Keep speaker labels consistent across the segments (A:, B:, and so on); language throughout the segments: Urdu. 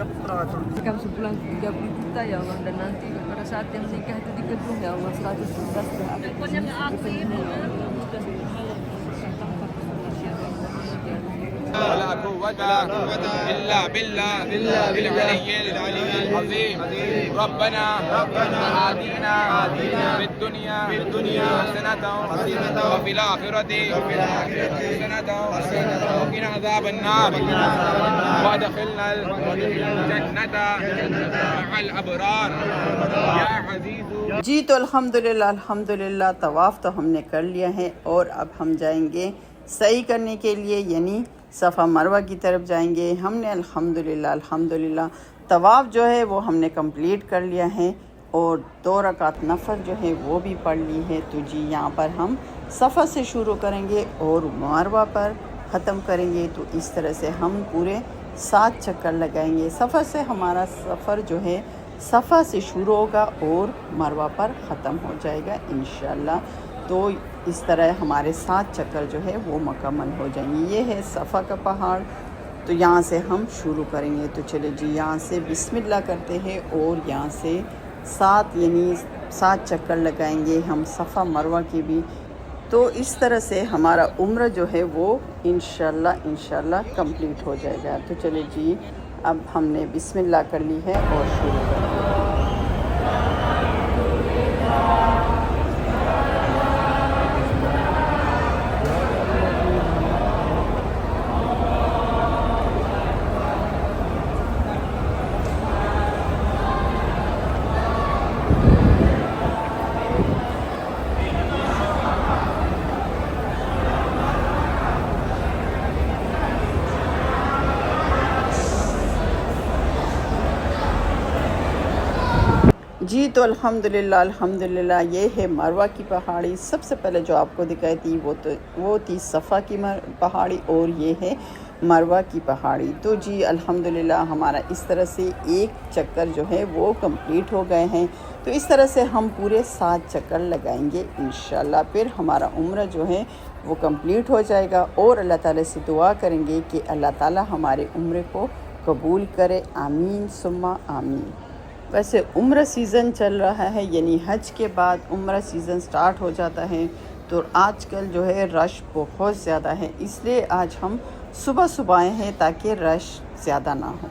A: Jika sebulan 30 juta ya Allah, dan nanti pada saat yang menikah itu di gedung ya Allah 100 juta sudah ada.
B: إلا بالله العلي العظيم. ربنا آتنا في الدنيا حسنة وفي الآخرة حسنة وقنا عذاب النار وادخلنا الجنة مع الأبرار يا عزيز.
C: جی تو الحمدللہ طواف تو ہم نے کر لیا ہے، اور اب ہم جائیں گے سعی کرنے کے لیے، یعنی صفا مروہ کی طرف جائیں گے. ہم نے الحمدللہ طواف جو ہے وہ ہم نے کمپلیٹ کر لیا ہے، اور 2 رکعت نفل جو ہے وہ بھی پڑھ لی ہے. تو جی یہاں پر ہم صفا سے شروع کریں گے اور مروہ پر ختم کریں گے. تو اس طرح سے ہم پورے 7 چکر لگائیں گے. صفا سے ہمارا سفر جو ہے صفا سے شروع ہوگا اور مروہ پر ختم ہو جائے گا انشاءاللہ. تو اس طرح ہمارے 7 چکر جو ہے وہ مکمل ہو جائیں گے. یہ ہے صفا کا پہاڑ. تو یہاں سے ہم شروع کریں گے. تو چلے جی یہاں سے بسم اللہ کرتے ہیں، اور یہاں سے 7 چکر لگائیں گے ہم صفا مروہ کی بھی. تو اس طرح سے ہمارا عمرہ جو ہے وہ انشاءاللہ کمپلیٹ ہو جائے گا. تو چلے جی اب ہم نے بسم اللہ کر لی ہے اور شروع کریں گے. جی تو الحمدللہ یہ ہے مروہ کی پہاڑی. سب سے پہلے جو آپ کو دکھائی تھی وہ تھی صفا کی پہاڑی، اور یہ ہے مروہ کی پہاڑی. تو جی الحمدللہ ہمارا اس طرح سے 1 چکر جو ہے وہ کمپلیٹ ہو گئے ہیں. تو اس طرح سے ہم پورے 7 چکر لگائیں گے انشاءاللہ. پھر ہمارا عمرہ جو ہے وہ کمپلیٹ ہو جائے گا، اور اللہ تعالیٰ سے دعا کریں گے کہ اللہ تعالیٰ ہمارے عمرے کو قبول کرے. آمین ثم آمین. ویسے عمرہ سیزن چل رہا ہے، یعنی حج کے بعد عمرہ سیزن سٹارٹ ہو جاتا ہے. تو آج کل جو ہے رش بہت زیادہ ہے، اس لیے آج ہم صبح آئے ہیں تاکہ رش زیادہ نہ ہو.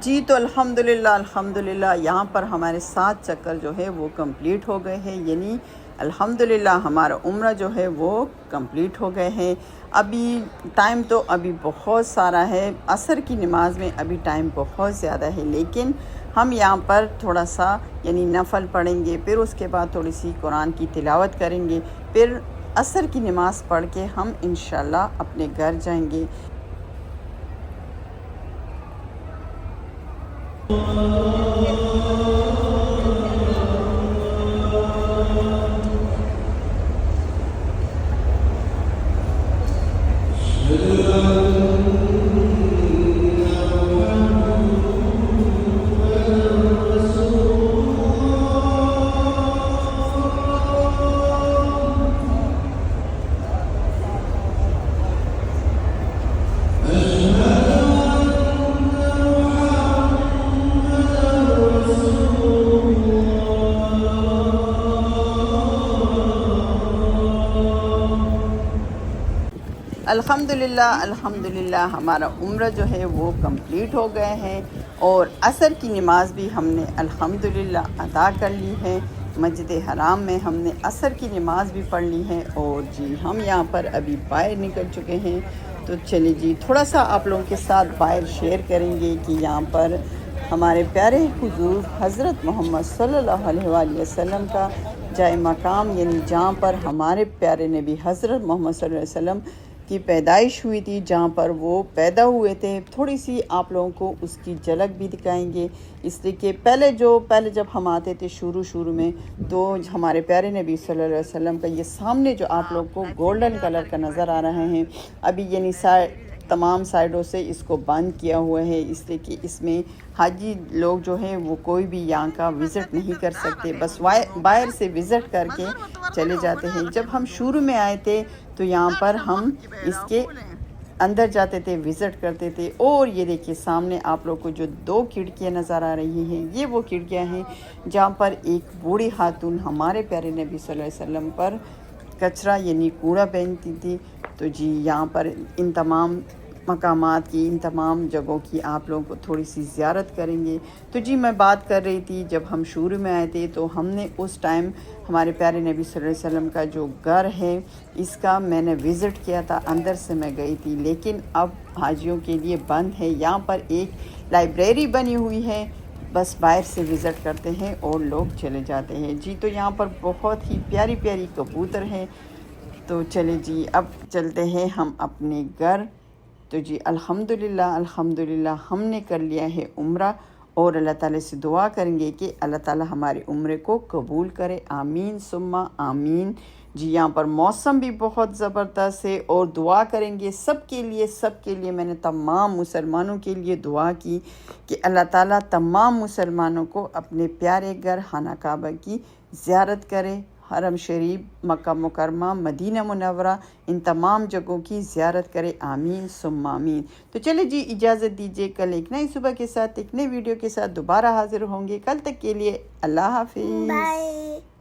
C: جی تو الحمدللہ یہاں پر ہمارے 7 چکر جو ہے وہ کمپلیٹ ہو گئے ہیں، یعنی الحمدللہ ہمارا عمرہ جو ہے وہ کمپلیٹ ہو گئے ہیں. ابھی ٹائم تو ابھی بہت سارا ہے، عصر کی نماز میں ابھی ٹائم بہت زیادہ ہے، لیکن ہم یہاں پر تھوڑا سا یعنی نفل پڑھیں گے، پھر اس کے بعد تھوڑی سی قرآن کی تلاوت کریں گے، پھر عصر کی نماز پڑھ کے ہم انشاءاللہ اپنے گھر جائیں گے. الحمدللہ ہمارا عمرہ جو ہے وہ کمپلیٹ ہو گئے ہیں، اور عصر کی نماز بھی ہم نے الحمدللہ ادا کر لی ہے. مسجد حرام میں ہم نے عصر کی نماز بھی پڑھ لی ہے، اور جی ہم یہاں پر ابھی باہر نکل چکے ہیں. تو چلیے جی تھوڑا سا آپ لوگوں کے ساتھ باہر شیئر کریں گے کہ یہاں پر ہمارے پیارے حضور حضرت محمد صلی اللہ علیہ وآلہ وسلم کا جائے مقام، یعنی جہاں پر ہمارے پیارے نبی حضرت محمد صلی اللہ علیہ وسلم کی پیدائش ہوئی تھی، جہاں پر وہ پیدا ہوئے تھے. تھوڑی سی آپ لوگوں کو اس کی جھلک بھی دکھائیں گے، اس لیے کہ پہلے جب ہم آتے تھے شروع میں، تو ہمارے پیارے نبی صلی اللہ علیہ وسلم کا یہ سامنے جو آپ لوگوں کو گولڈن کلر کا نظر آ رہے ہیں، ابھی یعنی تمام سائڈوں سے اس کو بند کیا ہوا ہے، اس لیے کہ اس میں حاجی لوگ جو ہیں وہ کوئی بھی یہاں کا وزٹ نہیں کر سکتے، بس باہر سے وزٹ کر کے چلے جاتے ہیں۔ جب ہم شروع میں آئے تھے تو یہاں پر ہم اس کے اندر جاتے تھے، وزٹ کرتے تھے، اور یہ دیکھیے سامنے آپ لوگ کو جو 2 کھڑکیاں نظر آ رہی ہیں، یہ وہ کھڑکیاں ہیں جہاں پر ایک بوڑھی خاتون ہمارے پیارے نبی صلی اللہ علیہ وسلم پر کچرا یعنی کوڑا پھینکتی تھی۔ تو جی یہاں پر ان تمام مقامات کی، ان تمام جگہوں کی آپ لوگوں کو تھوڑی سی زیارت کریں گے۔ تو جی میں بات کر رہی تھی جب ہم شروع میں آئے تھے تو ہم نے اس ٹائم ہمارے پیارے نبی صلی اللہ علیہ وسلم کا جو گھر ہے اس کا میں نے وزٹ کیا تھا، اندر سے میں گئی تھی، لیکن اب حاجیوں کے لیے بند ہے۔ یہاں پر ایک لائبریری بنی ہوئی ہے، بس باہر سے وزٹ کرتے ہیں اور لوگ چلے جاتے ہیں۔ جی تو یہاں پر بہت ہی پیاری پیاری کبوتر ہیں۔ تو چلے جی اب چلتے ہیں ہم اپنے گھر۔ تو جی الحمدللہ ہم نے کر لیا ہے عمرہ، اور اللہ تعالیٰ سے دعا کریں گے کہ اللہ تعالیٰ ہمارے عمرے کو قبول کرے، آمین ثم آمین۔ جی یہاں پر موسم بھی بہت زبردست ہے، اور دعا کریں گے سب کے لیے میں نے تمام مسلمانوں کے لیے دعا کی کہ اللہ تعالیٰ تمام مسلمانوں کو اپنے پیارے گھر خانہ کعبہ کی زیارت کرے، حرم شریف، مکہ مکرمہ، مدینہ منورہ، ان تمام جگہوں کی زیارت کرے، آمین ثم آمین۔ تو چلے جی اجازت دیجیے، کل ایک نئی صبح کے ساتھ ایک نئی ویڈیو کے ساتھ دوبارہ حاضر ہوں گے۔ کل تک کے لیے اللہ حافظ۔
D: Bye.